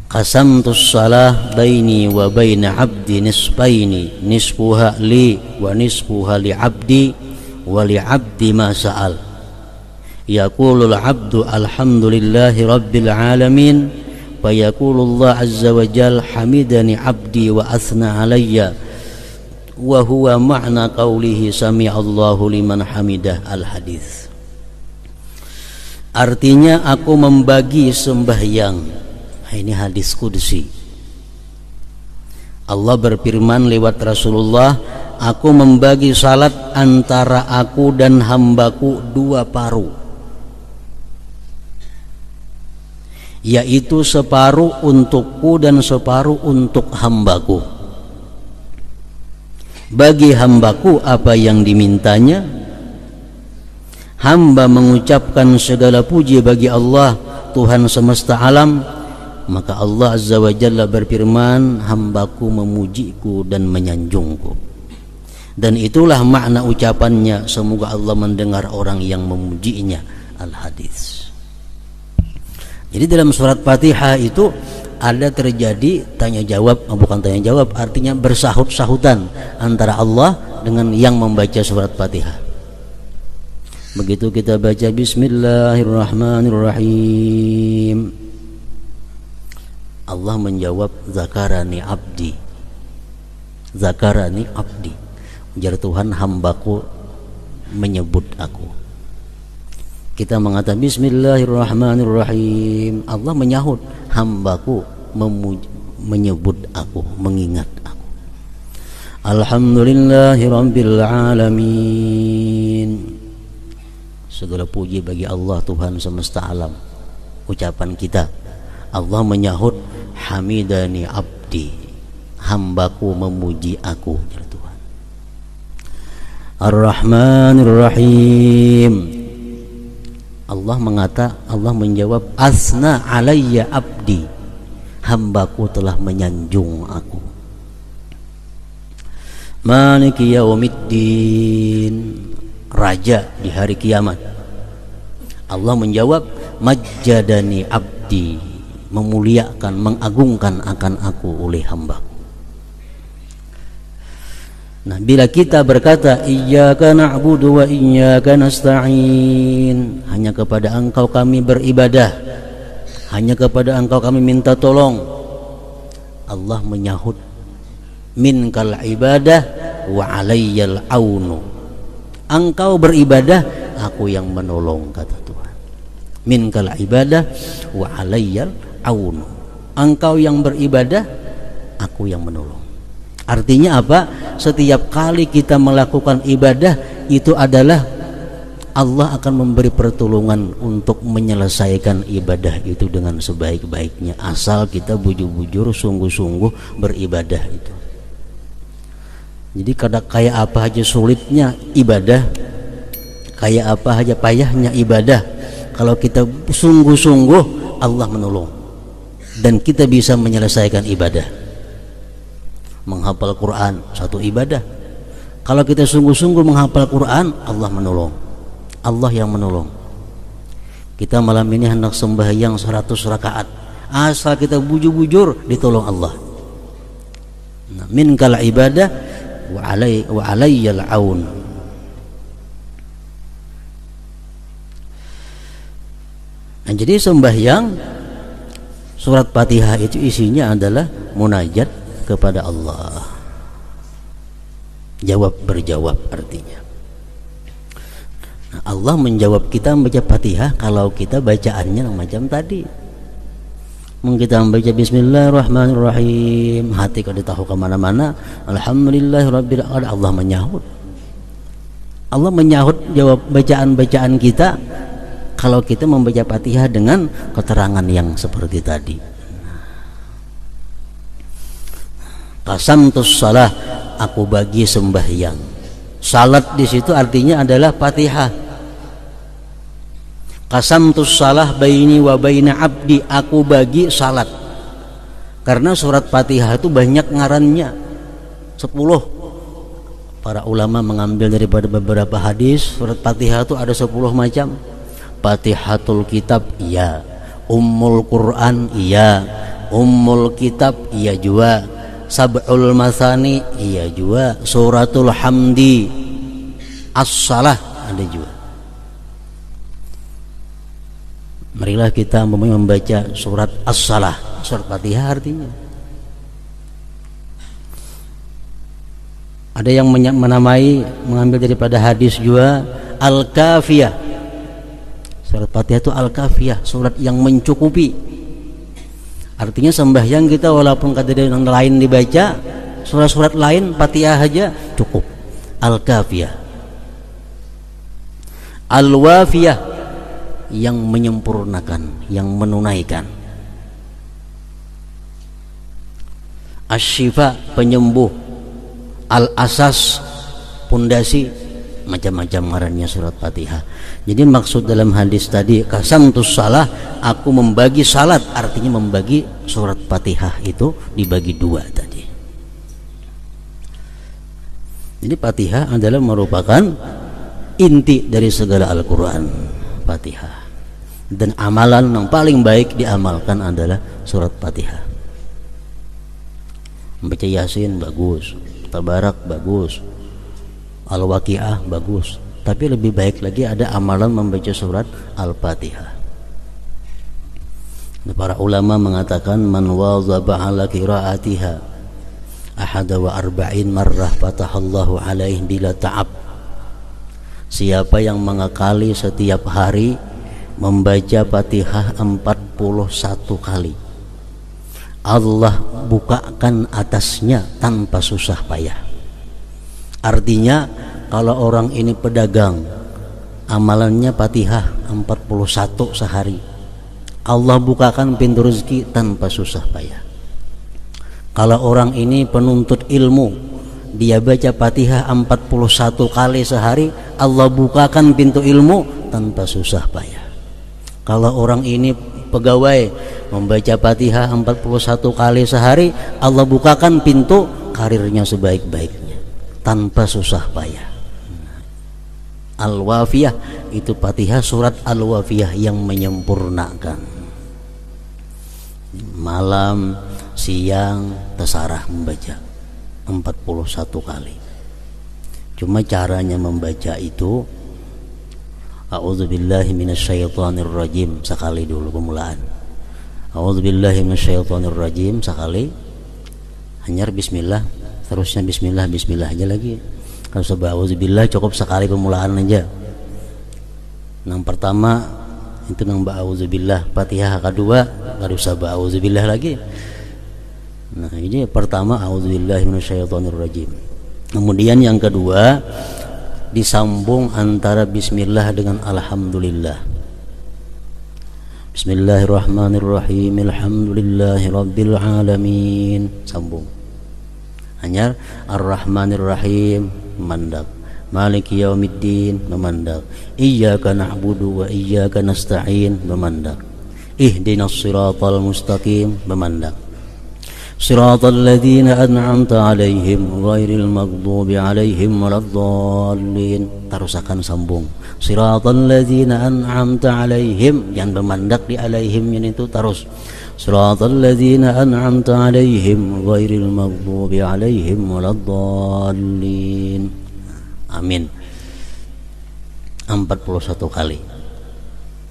Qasamtus salah baini wa baina abdi nisfaini, nisfuha li wa nisfuha li abdi wa li abdi ma sa'al. Yaqulul abdu alhamdulillahi rabbil alamin, wa yaqulullah azza wa jal hamidani abdi wa athna alayya, wa huwa ma'na qawlihi sami'allahu liman hamidah. Al-hadits. Artinya aku membagi sembahyang. Ini hadis qudsi. Allah berfirman lewat Rasulullah, aku membagi salat antara aku dan hambaku dua paruh, yaitu separuh untukku dan separuh untuk hambaku. Bagi hambaku apa yang dimintanya, hamba mengucapkan segala puji bagi Allah Tuhan semesta alam, maka Allah azza wa jalla berfirman, hambaku memujiku dan menyanjungku. Dan itulah makna ucapannya, semoga Allah mendengar orang yang memujinya. Al-hadits. Jadi dalam surat Fatihah itu ada terjadi tanya jawab, bukan tanya jawab, artinya bersahut-sahutan antara Allah dengan yang membaca surat Fatihah. Begitu kita baca Bismillahirrahmanirrahim, Allah menjawab, zakarani abdi, zakarani abdi, ujar Tuhan, hambaku menyebut aku. Kita mengatakan Bismillahirrahmanirrahim, Allah menyahut, hambaku menyebut aku, mengingat aku. Alhamdulillahi rabbil alamin, segala puji bagi Allah Tuhan semesta alam. Ucapan kita, Allah menyahut, hamidani abdi, hambaku memuji aku, ya Tuhan. Ar-Rahmanir Rahim, Allah menjawab, asna alayya abdi, hambaku telah menyanjung aku. Maliki yaumiddin, raja di hari kiamat, Allah menjawab, majjadani abdi, memuliakan, mengagungkan akan aku oleh hambaku. Nah, bila kita berkata iyyaka na'budu wa iyyaka nasta'in, hanya kepada Engkau kami beribadah, hanya kepada Engkau kami minta tolong, Allah menyahut, minkal ibadah wa alayyal aunu, Engkau beribadah, aku yang menolong, kata Tuhan. Minkal ibadah wa alayyal aunu, Engkau yang beribadah, aku yang menolong. Artinya apa? Setiap kali kita melakukan ibadah, itu adalah Allah akan memberi pertolongan untuk menyelesaikan ibadah itu dengan sebaik-baiknya, asal kita bujur-bujur, sungguh-sungguh beribadah itu. Jadi kayak apa aja sulitnya ibadah, kayak apa aja payahnya ibadah, kalau kita sungguh-sungguh, Allah menolong dan kita bisa menyelesaikan ibadah. Menghafal Quran satu ibadah, kalau kita sungguh-sungguh menghafal Quran, Allah menolong, Allah yang menolong. Kita malam ini hendak sembahyang 100 rakaat, asal kita bujur-bujur, ditolong Allah. Nah, minkal ibadah wa alayyal aun. Nah, jadi sembahyang surat Fatihah itu isinya adalah munajat kepada Allah, jawab berjawab artinya. Nah, Allah menjawab kita membaca Fatihah kalau kita bacaannya macam tadi. Mungkin kita membaca Bismillahirrahmanirrahim, hati kalau tahu kemana-mana, Alhamdulillahirabbil alamin, Allah menyahut. Allah menyahut jawab bacaan-bacaan kita kalau kita membaca Fatihah dengan keterangan yang seperti tadi. Qasamtus salah, aku bagi sembahyang. Salat di situ artinya adalah Fatihah. Qasamtus salah baini wa baina abdi, aku bagi salat. Karena surat Fatihah itu banyak ngarannya, 10. Para ulama mengambil daripada beberapa hadis, surat Fatihah itu ada 10 macam. Fatihatul kitab, iya. Ummul Quran, iya. Ummul Kitab iya juga, Sab'ul Masani iya juga, Suratul Hamdi, As-Salah ada juga. Marilah kita membaca surat As-Salah, surat Fatihah artinya. Ada yang menamai, mengambil daripada hadis juga Al-Kafiyah. Surat Fatihah itu Al-Kafiyah, surat yang mencukupi. Artinya sembahyang kita walaupun kada ada yang lain dibaca, surat-surat lain Fatihah aja cukup. Al-Kafiyah. Al-Wafiyah, yang menyempurnakan, yang menunaikan. Asy-Syifa, penyembuh. Al-Asas, pondasi, macam-macam ngarannya surat Fatihah. Jadi maksud dalam hadis tadi qasamtus shalah, aku membagi salat, artinya membagi surat Fatihah itu dibagi dua tadi. Jadi Fatihah adalah merupakan inti dari segala Al-Quran, Fatihah. Dan amalan yang paling baik diamalkan adalah surat Fatihah. Membaca Yasin bagus, Tabarak bagus, Al-Waqiah bagus, tapi lebih baik lagi ada amalan membaca surat Al-Fatihah. Para ulama mengatakan man wazaba ala qiraatiha ahada wa arba'in marrah fatahallahu alaihi bila ta'ab. Siapa yang mengakali setiap hari membaca Fatihah 41 kali, Allah bukakan atasnya tanpa susah payah. Artinya kalau orang ini pedagang, amalannya Fatihah 41 sehari, Allah bukakan pintu rezeki tanpa susah payah. Kalau orang ini penuntut ilmu, dia baca Fatihah 41 kali sehari, Allah bukakan pintu ilmu tanpa susah payah. Kalau orang ini pegawai, membaca Fatihah 41 kali sehari, Allah bukakan pintu karirnya sebaik-baiknya tanpa susah payah. Al-Wafiyah itu Fatihah, surat Al-Wafiyah yang menyempurnakan. Malam, siang, terserah membaca 41 kali. Cuma caranya membaca itu A'udzubillahi minasyaitonirrajim sekali dulu pemulaan. A'udzubillahi minasyaitonirrajim sekali. Hanyar bismillah, terusnya bismillah, bismillah aja lagi. Kalau sebab a'udzubillah cukup sekali pemulaan aja. Yang pertama itu nang ba'udzubillah, Fatihah kedua enggak usah ba'udzubillah lagi. Nah, ini pertama a'udzubillahi minasyaitonirrajim. Kemudian yang kedua disambung antara bismillah dengan alhamdulillah. Bismillahirrahmanirrahim, alhamdulillahi rabbil alamin, sambung. Hanya ar-rahmanirrahim memandak, maliki yaumiddin memandak, iyyaka na'budu wa iyyaka nasta'in memandak, ihdinas siratal mustaqim memandak, siratal ladzina an'amta 'alaihim ghairil maghdubi 'alaihim waladdallin. Terus akan sambung siratal ladzina an'amta 'alaihim, jangan memandak di alaihimnya itu terus. Siratal ladzina an'amta 'alaihim ghairil maghdubi 'alaihim waladdallin. Amin. 41 kali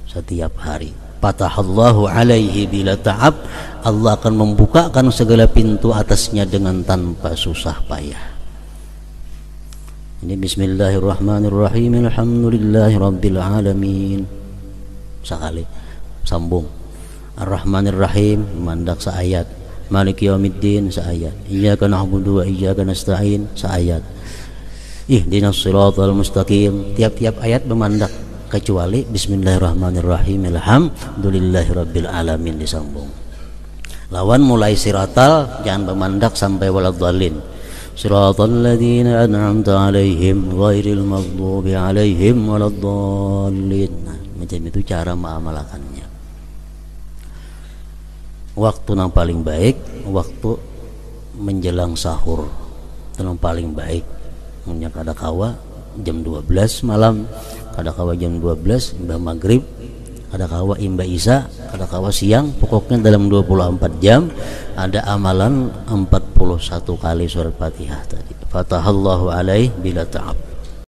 setiap hari. Fatahallahu alaihi bila ta'ab, Allah akan membukakan segala pintu atasnya dengan tanpa susah payah. Ini bismillahirrahmanirrahim, alhamdulillahi rabbil alamin sekali, sambung. Ar-Rahmanir-Rahim mandak seayat, Maliki yaumiddin seayat, iyyaka na'budu wa iyyaka nasta'in seayat, ihdinas siratal mustaqim. Tiap-tiap ayat memandak kecuali bismillahirrahmanirrahim, alhamdulillahi rabbil alamin disambung. Lawan mulai siratal jangan memandak sampai waladdallin. Siratal ladzina an'amta 'alaihim ghairil maghdubi 'alaihim waladdallin. Nah, macam itu cara mengamalkannya. Waktu yang paling baik waktu menjelang sahur, itu yang paling baik. Punya kadakawa jam 12 malam, kadakawa jam 12 mbah maghrib ada kawa imba isa, ada kawa siang, pokoknya dalam 24 jam ada amalan 41 kali surat Fatihah tadi. Fatahallahu alaih bila ta'ab.